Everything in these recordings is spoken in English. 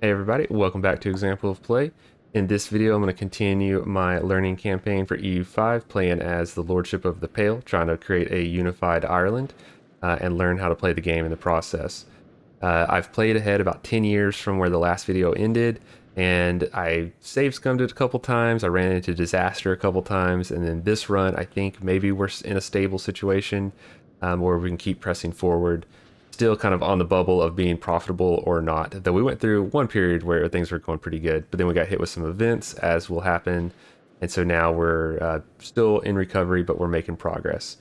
Hey everybody, welcome back to Example of Play. In this video, I'm going to continue my learning campaign for EU5, playing as the Lordship of the Pale, trying to create a unified Ireland and learn how to play the game in the process. I've played ahead about 10 years from where the last video ended, and I save scummed it a couple times, I ran into disaster a couple times, and then this run, I think maybe we're in a stable situation where we can keep pressing forward, still kind of on the bubble of being profitable or not. Though we went through one period where things were going pretty good, but then we got hit with some events, as will happen, and so now we're still in recovery, but we're making progress.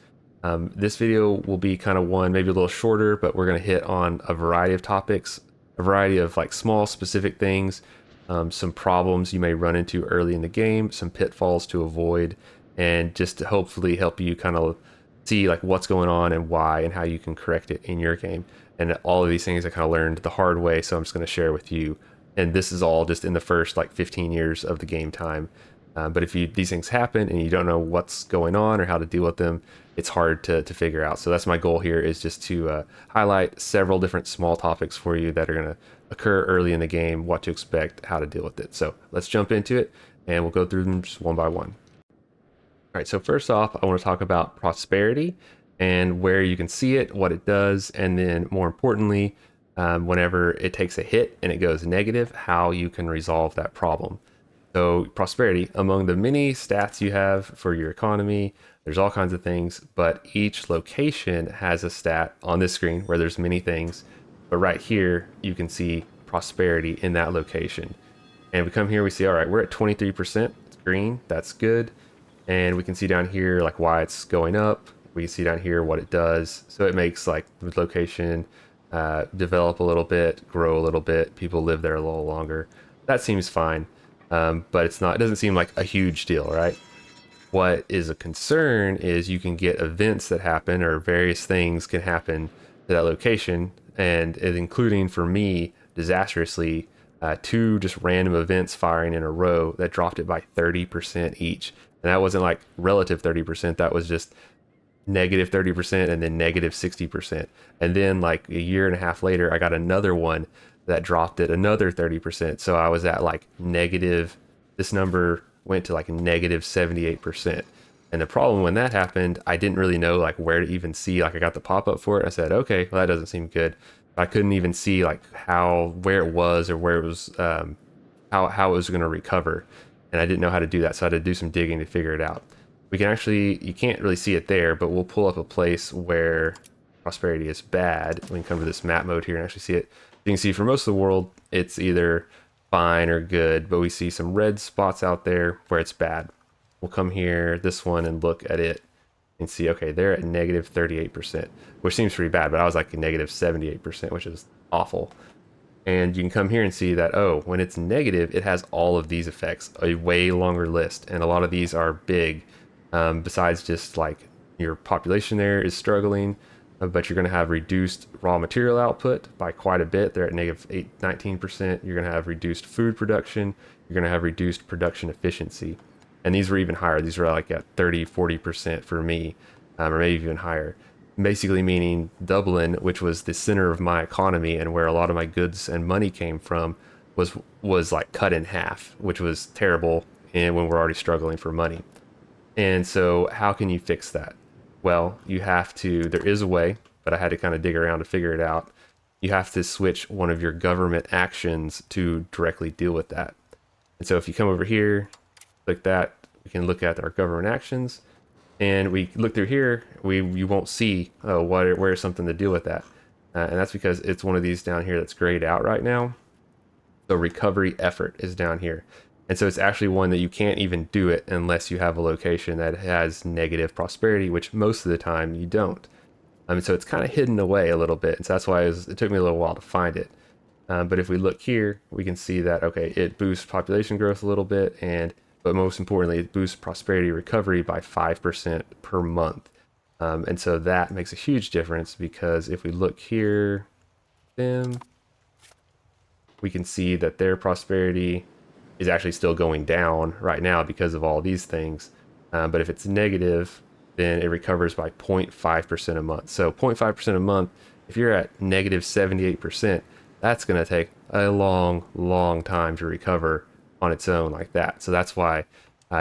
This video will be kind of one, maybe a little shorter, but we're going to hit on a variety of topics, a variety of like small specific things, some problems you may run into early in the game, some pitfalls to avoid, and just to hopefully help you kind of see like what's going on and why and how you can correct it in your game. And all of these things I kind of learned the hard way, so I'm just going to share with you. And this is all just in the first like 15 years of the game time. But if these things happen and you don't know what's going on or how to deal with them, it's hard to figure out. So that's my goal here, is just to highlight several different small topics for you that are going to occur early in the game, what to expect, how to deal with it. So let's jump into it and we'll go through them just one by one. All right, so first off, I want to talk about prosperity and where you can see it, what it does, and then more importantly, whenever it takes a hit and it goes negative, how you can resolve that problem. So prosperity, among the many stats you have for your economy, there's all kinds of things, but each location has a stat on this screen where there's many things. But right here, you can see prosperity in that location. And we come here, we see, all right, we're at 23%, it's green, that's good. And we can see down here like why it's going up. We can see down here what it does. So it makes like the location develop a little bit, grow a little bit, people live there a little longer. That seems fine. But it's not, it doesn't seem like a huge deal, right? What is a concern is you can get events that happen, or various things can happen to that location, and including for me disastrously, two just random events firing in a row that dropped it by 30% each. And that wasn't like relative 30%, that was just negative 30% and then negative 60%. And then like a year and a half later, I got another one that dropped it another 30%. So I was at like negative, this number went to like negative 78%. And the problem when that happened, I didn't really know like where to even see, like I got the pop-up for it. I said, okay, well, that doesn't seem good. I couldn't even see like where it was, or where it was, how it was going to recover. And I didn't know how to do that. So I had to do some digging to figure it out. We can actually, you can't really see it there, but we'll pull up a place where prosperity is bad. We can come to this map mode here and actually see it. You can see for most of the world, it's either fine or good, but we see some red spots out there where it's bad. We'll come here, this one, and look at it and see, okay, they're at negative 38%, which seems pretty bad, but I was like a negative 78%, which is awful. And you can come here and see that, oh, when it's negative, it has all of these effects, a way longer list. And a lot of these are big, besides just like your population there is struggling, but you're going to have reduced raw material output by quite a bit. They're at negative 19%. You're going to have reduced food production. You're going to have reduced production efficiency. And these were even higher. These were like at 30, 40% for me, or maybe even higher. Basically meaning Dublin, which was the center of my economy and where a lot of my goods and money came from, was like cut in half, which was terrible, and when we're already struggling for money. And so how can you fix that? Well, you have to, there is a way, but I had to kind of dig around to figure it out. You have to switch one of your government actions to directly deal with that. And so if you come over here, click that, we can look at our government actions. And we look through here, you won't see, oh, where's something to deal with that. And that's because it's one of these down here that's grayed out right now. So recovery effort is down here. And so it's actually one that you can't even do it unless you have a location that has negative prosperity, which most of the time you don't. So it's kind of hidden away a little bit. And so that's why it took me a little while to find it. But if we look here, we can see that, okay, it boosts population growth a little bit, but most importantly, it boosts prosperity recovery by 5% per month. And so that makes a huge difference, because if we look here, then we can see that their prosperity is actually still going down right now because of all these things. But if it's negative, then it recovers by 0.5% a month. So 0.5% a month, if you're at negative 78%, that's going to take a long time to recover on its own like that. So that's why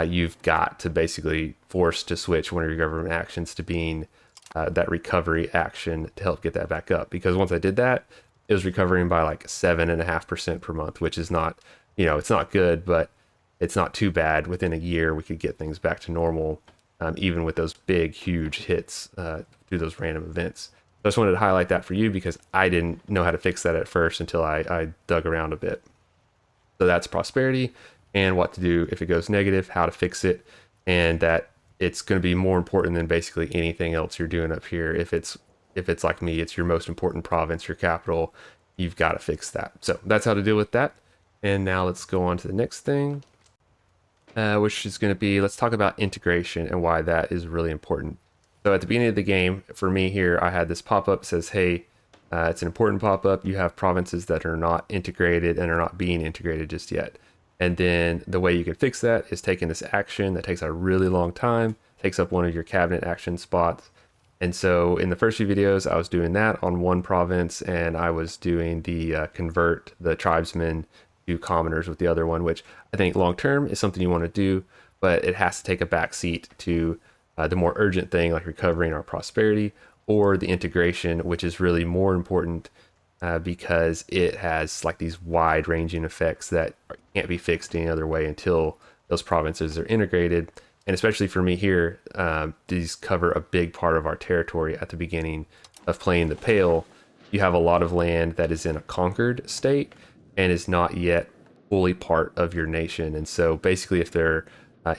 you've got to basically force to switch one of your government actions to being that recovery action to help get that back up. Because once I did that, it was recovering by like 7.5% per month, which is not, it's not good, but it's not too bad. Within a year, we could get things back to normal, even with those big, huge hits through those random events. So I just wanted to highlight that for you because I didn't know how to fix that at first until I dug around a bit. So that's prosperity and what to do if it goes negative, how to fix it, and that it's going to be more important than basically anything else you're doing up here. If it's like me, it's your most important province, your capital, you've got to fix that. So that's how to deal with that. And now let's go on to the next thing, which is going to be, let's talk about integration and why that is really important. So at the beginning of the game, for me here, I had this pop-up that says, hey, it's an important pop-up. You have provinces that are not integrated and are not being integrated just yet. And then the way you can fix that is taking this action that takes a really long time, takes up one of your cabinet action spots. And so in the first few videos, I was doing that on one province, and I was doing the convert the tribesmen to commoners with the other one, which I think long term is something you want to do, but it has to take a back seat to the more urgent thing like recovering our prosperity or the integration, which is really more important because it has like these wide ranging effects that can't be fixed any other way until those provinces are integrated. And especially for me here, these cover a big part of our territory at the beginning of playing the Pale. You have a lot of land that is in a conquered state and is not yet fully part of your nation. And so basically if they're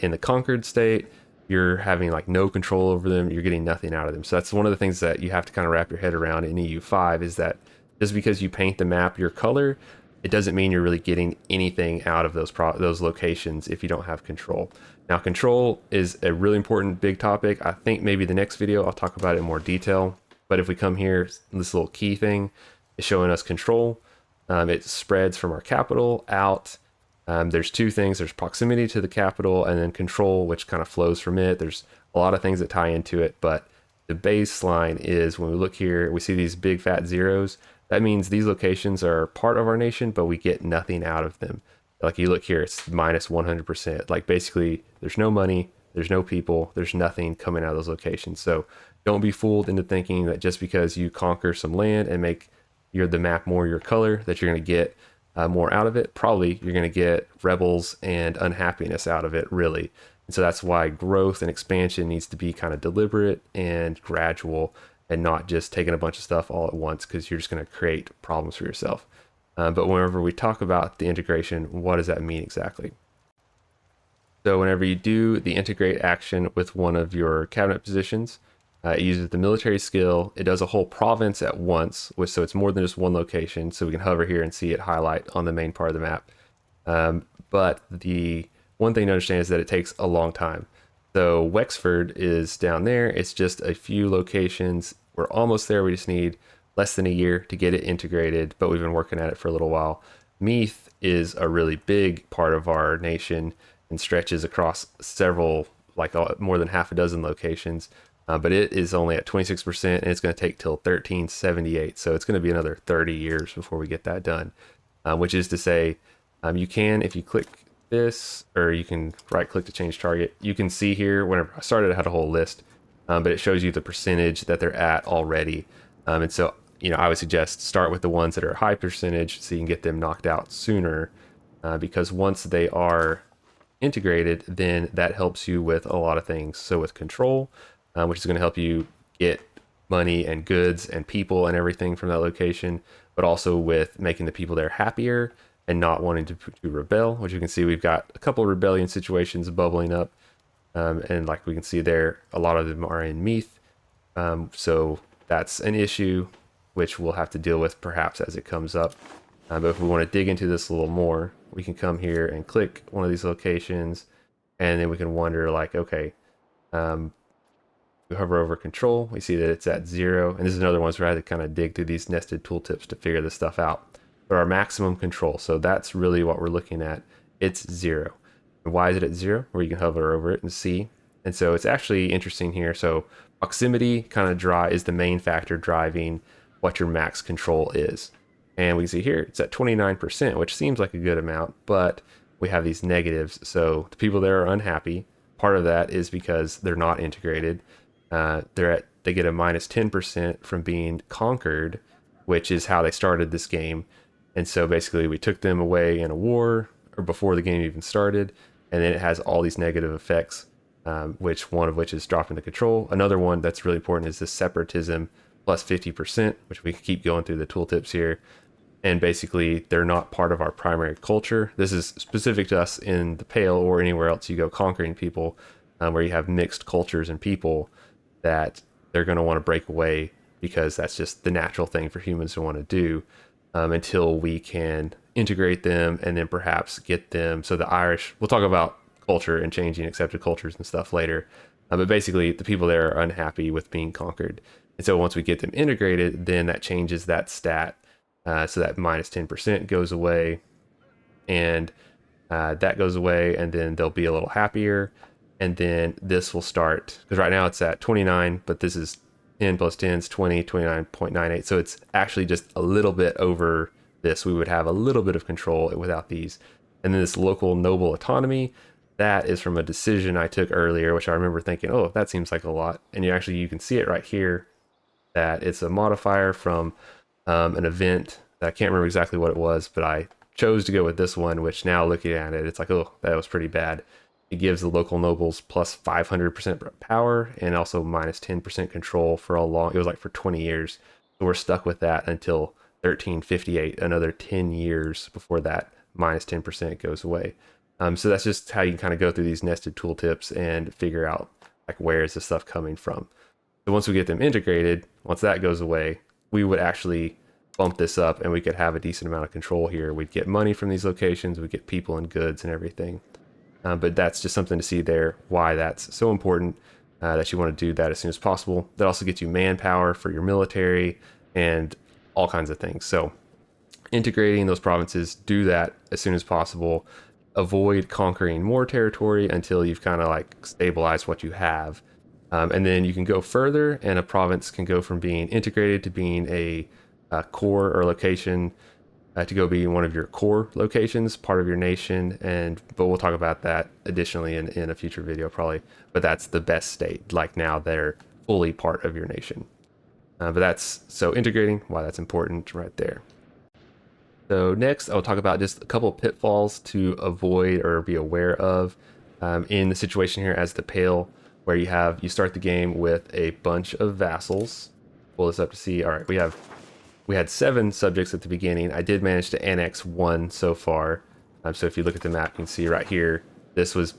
in the conquered state, you're having like no control over them, you're getting nothing out of them. So that's one of the things that you have to kind of wrap your head around in EU5 is that just because you paint the map your color, it doesn't mean you're really getting anything out of those locations if you don't have control. Now, control is a really important big topic. I think maybe the next video I'll talk about it in more detail. But if we come here, this little key thing is showing us control. It spreads from our capital out. There's two things. There's proximity to the capital and then control, which kind of flows from it. There's a lot of things that tie into it, but the baseline is when we look here, we see these big fat zeros. That means these locations are part of our nation, but we get nothing out of them. Like you look here, it's minus 100%. Like basically there's no money, there's no people, there's nothing coming out of those locations. So don't be fooled into thinking that just because you conquer some land and make the map more your color, that you're going to get more out of it. Probably you're going to get rebels and unhappiness out of it, really. And so that's why growth and expansion needs to be kind of deliberate and gradual and not just taking a bunch of stuff all at once because you're just going to create problems for yourself. But whenever we talk about the integration, what does that mean exactly? So whenever you do the integrate action with one of your cabinet positions, it uses the military skill. It does a whole province at once, so it's more than just one location. So we can hover here and see it highlight on the main part of the map. But the one thing to understand is that it takes a long time. So Wexford is down there. It's just a few locations. We're almost there. We just need less than a year to get it integrated, but we've been working at it for a little while. Meath is a really big part of our nation and stretches across several, like more than half a dozen locations. But it is only at 26% and it's going to take till 1378. So it's going to be another 30 years before we get that done, which is to say you can, if you click this, or you can right click to change target, you can see here, whenever I started, I had a whole list, but it shows you the percentage that they're at already. And so, I would suggest start with the ones that are high percentage so you can get them knocked out sooner, because once they are integrated, then that helps you with a lot of things. So with control, which is going to help you get money and goods and people and everything from that location, but also with making the people there happier and not wanting to rebel, which you can see we've got a couple of rebellion situations bubbling up. And like we can see there, a lot of them are in Meath. So that's an issue which we'll have to deal with perhaps as it comes up. But if we want to dig into this a little more, we can come here and click one of these locations, and then we can wonder like, okay, we hover over control, we see that it's at 0. And this is another one where I had to kind of dig through these nested tooltips to figure this stuff out. But our maximum control, so that's really what we're looking at. It's 0. And why is it at 0? Where you can hover over it and see. And so it's actually interesting here. So proximity kind of is the main factor driving what your max control is. And we can see here it's at 29%, which seems like a good amount, but we have these negatives. So the people there are unhappy. Part of that is because they're not integrated. They get a minus 10% from being conquered, which is how they started this game. And so basically we took them away in a war or before the game even started, and then it has all these negative effects, which one of which is dropping the control. Another one that's really important is this separatism plus 50%, which we can keep going through the tooltips here. And basically they're not part of our primary culture. This is specific to us in the Pale or anywhere else you go conquering people, where you have mixed cultures and people that they're going to want to break away because that's just the natural thing for humans to want to do, until we can integrate them and then perhaps get them. So the Irish, we'll talk about culture and changing accepted cultures and stuff later. But basically the people there are unhappy with being conquered. And so once we get them integrated, then that changes that stat. So that minus 10% goes away, and that goes away, and then they'll be a little happier. And then this will start, because right now it's at 29, but this is 10 plus 10 is 20, 29.98. So it's actually just a little bit over this. We would have a little bit of control without these. And then this local noble autonomy, that is from a decision I took earlier, which I remember thinking, oh, that seems like a lot. And you can see it right here, that it's a modifier from an event that I can't remember exactly what it was, but I chose to go with this one, which now looking at it, it's like, oh, that was pretty bad. It gives the local nobles plus 500% power and also minus 10% control for a long, it was like for 20 years. So we're stuck with that until 1358, another 10 years before that minus 10% goes away. So that's just how you can kind of go through these nested tooltips and figure out like where is the stuff coming from. So once we get them integrated, once that goes away, we would actually bump this up and we could have a decent amount of control here. We'd get money from these locations, we'd get people and goods and everything. But that's just something to see there, why that's so important, that you want to do that as soon as possible. That also gets you manpower for your military and all kinds of things. So integrating those provinces, do that as soon as possible. Avoid conquering more territory until you've kind of like stabilized what you have. And then you can go further, and a province can go from being integrated to being a core or location, to go be one of your core locations, part of your nation. But we'll talk about that additionally in a future video probably. But that's the best state. Like now they're fully part of your nation. But that's so integrating, why that's important right there. So next I'll talk about just a couple pitfalls to avoid or be aware of in the situation here as the Pale, where you start the game with a bunch of vassals. Pull this up to see. All right, we had 7 subjects at the beginning. I did manage to annex 1 so far. So if you look at the map, you can see right here, this was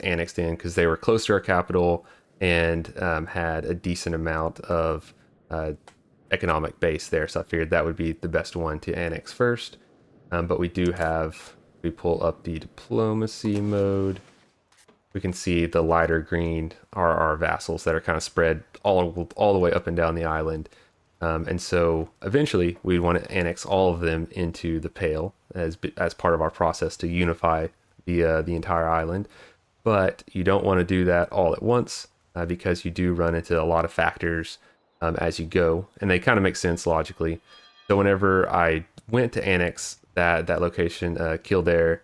annexed in because they were close to our capital and had a decent amount of economic base there. So I figured that would be the best one to annex first. But we pull up the diplomacy mode. We can see the lighter green are our vassals that are kind of spread all the way up and down the island. And so eventually we'd want to annex all of them into the Pale as part of our process to unify the entire island. But you don't want to do that all at once because you do run into a lot of factors as you go, and they kind of make sense logically. So whenever I went to annex that location, Kildare,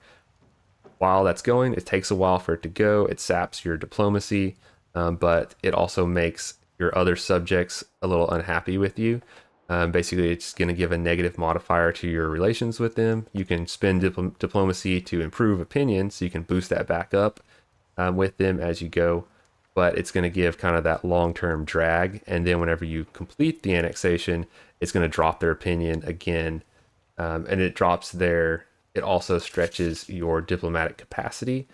while that's going, it takes a while for it to go. It saps your diplomacy, but it also makes your other subjects a little unhappy with you. Basically, it's going to give a negative modifier to your relations with them. You can spend diplomacy to improve opinion, so you can boost that back up with them as you go. But it's going to give kind of that long-term drag. And then whenever you complete the annexation, it's going to drop their opinion again. And it also stretches your diplomatic capacity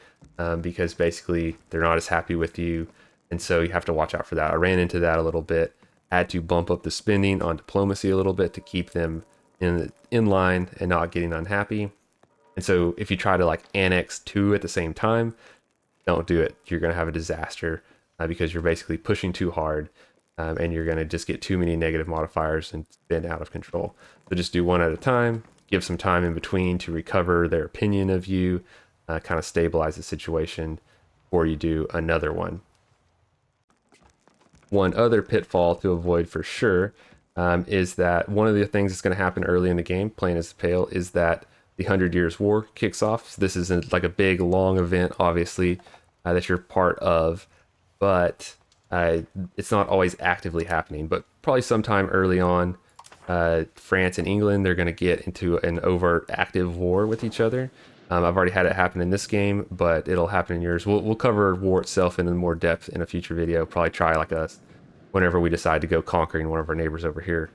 because basically they're not as happy with you. And so you have to watch out for that. I ran into that a little bit. I had to bump up the spending on diplomacy a little bit to keep them in line and not getting unhappy. And so if you try to like annex 2 at the same time, don't do it. You're going to have a disaster because you're basically pushing too hard and you're going to just get too many negative modifiers and spin out of control. So just do one at a time. Give some time in between to recover their opinion of you, kind of stabilize the situation before you do another one. One other pitfall to avoid for sure is that one of the things that's going to happen early in the game, playing as the Pale, is that the 100 Years' War kicks off. So this is like a big, long event, obviously, that you're part of, but uh, it's not always actively happening. But probably sometime early on, France and England, they're going to get into an overt active war with each other. I've already had it happen in this game, but it'll happen in yours. We'll cover war itself in more depth in a future video. Probably try like a whenever we decide to go conquering one of our neighbors over here,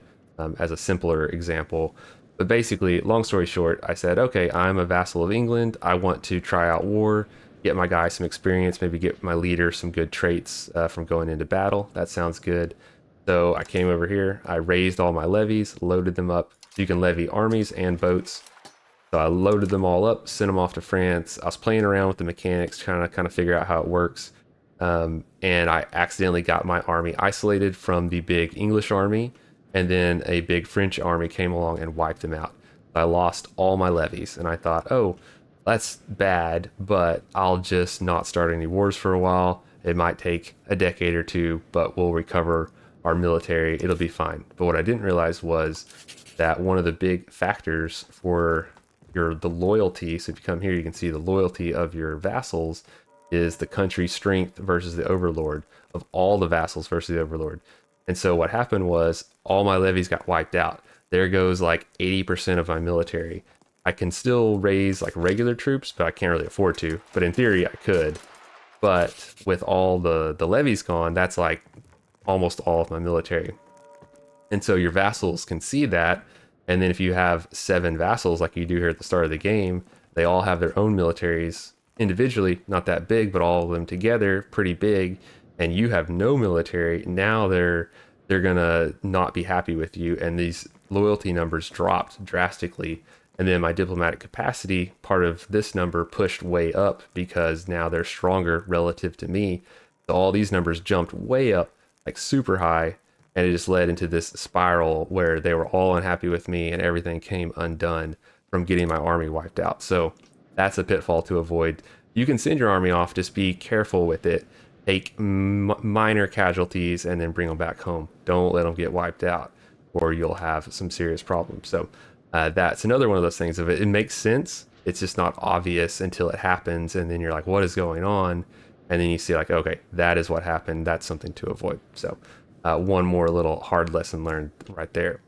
as a simpler example. But basically, long story short, I said, okay, I'm a vassal of England. I want to try out war, get my guy some experience, maybe get my leader some good traits from going into battle. That sounds good. So I came over here, I raised all my levies, loaded them up. So you can levy armies and boats. So I loaded them all up, sent them off to France. I was playing around with the mechanics, trying to kind of figure out how it works. And I accidentally got my army isolated from the big English army, and then a big French army came along and wiped them out. I lost all my levies, and I thought, oh, that's bad, but I'll just not start any wars for a while. It might take a decade or two, but we'll recover our military. It'll be fine. But what I didn't realize was that one of the big factors for the loyalty, so if you come here, you can see the loyalty of your vassals is the country strength versus the overlord, of all the vassals versus the overlord. And so what happened was all my levies got wiped out. There goes like 80% of my military. I can still raise like regular troops, but I can't really afford to. But in theory, I could. But with all the levies gone, that's like almost all of my military. And so your vassals can see that. And then if you have 7 vassals like you do here at the start of the game, they all have their own militaries individually, not that big, but all of them together pretty big, and you have no military. Now they're gonna not be happy with you, and these loyalty numbers dropped drastically. And then my diplomatic capacity, part of this number, pushed way up because now they're stronger relative to me. So all these numbers jumped way up, like super high, and it just led into this spiral where they were all unhappy with me and everything came undone from getting my army wiped out. So that's a pitfall to avoid. You can send your army off, just be careful with it. Take minor casualties and then bring them back home. Don't let them get wiped out, or you'll have some serious problems. So that's another one of those things. Of it makes sense. It's just not obvious until it happens, and then you're like, "What is going on?" And then you see, like, okay, that is what happened. That's something to avoid. So one more little hard lesson learned right there.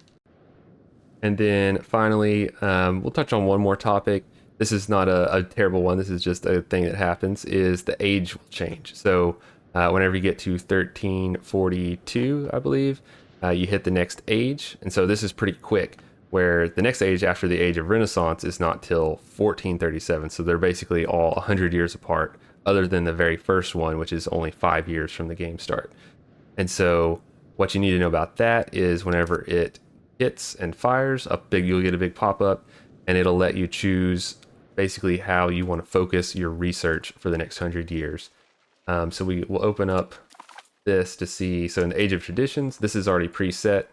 And then finally, we'll touch on one more topic. This is not a terrible one. This is just a thing that happens, is the age will change. So whenever you get to 1342, I believe, you hit the next age. And so this is pretty quick, where the next age after the age of Renaissance is not till 1437. So they're basically all 100 years apart, other than the very first one, which is only 5 years from the game start. And so what you need to know about that is whenever it hits and fires up big, you'll get a big pop-up, and it'll let you choose basically how you want to focus your research for the next 100 years. So we will open up this to see. So in the Age of Traditions, this is already preset.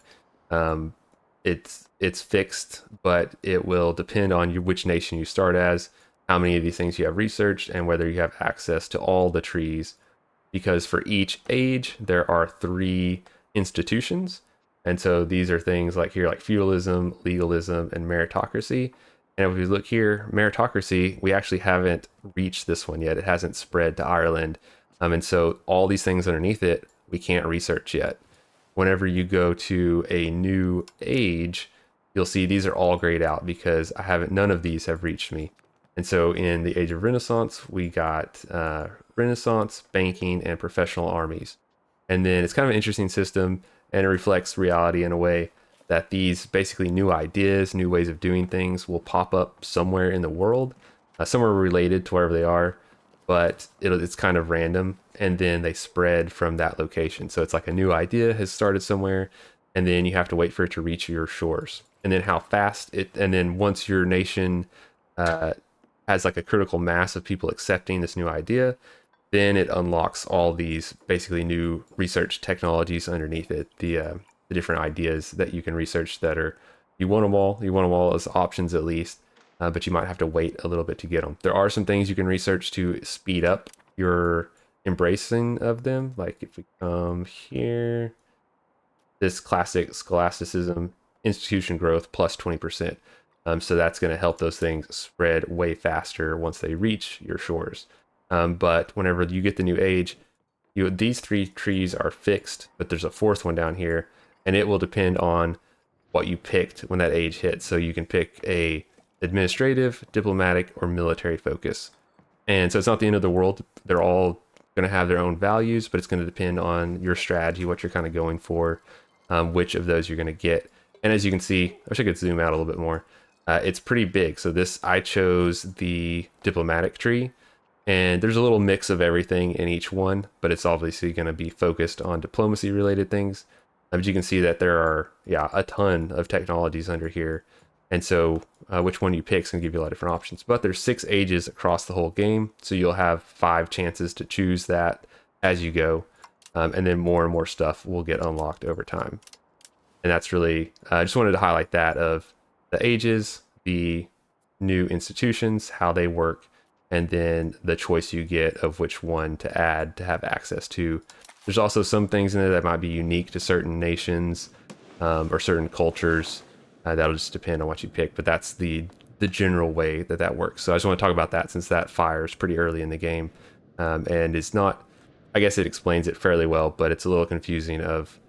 It's fixed, but it will depend on which nation you start as, how many of these things you have researched, and whether you have access to all the trees. Because for each age, there are 3 institutions. And so these are things like here, like feudalism, legalism, and meritocracy. And if we look here, meritocracy, we actually haven't reached this one yet. It hasn't spread to Ireland. And so all these things underneath it, we can't research yet. Whenever you go to a new age, you'll see these are all grayed out because none of these have reached me. And so in the Age of Renaissance, we got Renaissance, banking, and professional armies. And then it's kind of an interesting system, and it reflects reality in a way that these basically new ideas, new ways of doing things will pop up somewhere in the world, somewhere related to wherever they are, but it's kind of random, and then they spread from that location. So it's like a new idea has started somewhere, and then you have to wait for it to reach your shores. And then how fast and then once your nation has like a critical mass of people accepting this new idea, then it unlocks all these basically new research technologies underneath it, the different ideas that you can research that are, you want them all as options at least, but you might have to wait a little bit to get them. There are some things you can research to speed up your embracing of them. Like if we come here, this classic scholasticism institution growth plus 20%. So that's going to help those things spread way faster once they reach your shores. But whenever you get the new age, these 3 trees are fixed, but there's a 4th one down here, and it will depend on what you picked when that age hits. So you can pick a administrative, diplomatic, or military focus. And so it's not the end of the world. They're all going to have their own values, but it's going to depend on your strategy, what you're kind of going for, which of those you're going to get. And as you can see, I wish I could zoom out a little bit more. It's pretty big. So I chose the diplomatic tree, and there's a little mix of everything in each one, but it's obviously going to be focused on diplomacy related things. But you can see that there are, a ton of technologies under here. And so which one you pick is going to give you a lot of different options. But there's 6 ages across the whole game, so you'll have 5 chances to choose that as you go. And then more and more stuff will get unlocked over time. And that's really, I just wanted to highlight that of the ages, the new institutions, how they work, and then the choice you get of which one to add to have access to. There's also some things in there that might be unique to certain nations or certain cultures. That'll just depend on what you pick, but that's the general way that works. So I just want to talk about that since that fires pretty early in the game. And it's not, I guess it explains it fairly well, but it's a little confusing of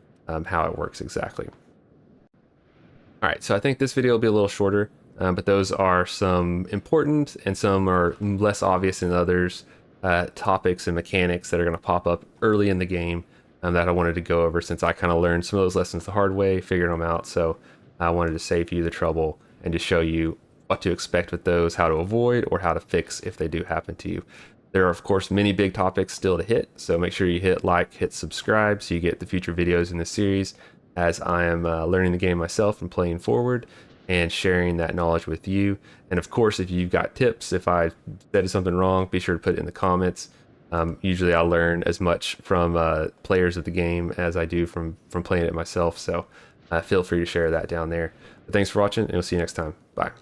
how it works exactly. All right, so I think this video will be a little shorter, but those are some important and some are less obvious than others topics and mechanics that are going to pop up early in the game that I wanted to go over since I kind of learned some of those lessons the hard way, figuring them out. So I wanted to save you the trouble and to show you what to expect with those, how to avoid, or how to fix if they do happen to you. There are, of course, many big topics still to hit, so make sure you hit like, hit subscribe so you get the future videos in this series as I am learning the game myself and playing forward and sharing that knowledge with you. And of course, if you've got tips, if I said something wrong, be sure to put it in the comments. Usually I'll learn as much from players of the game as I do from playing it myself, so feel free to share that down there. But thanks for watching, and we'll see you next time. Bye.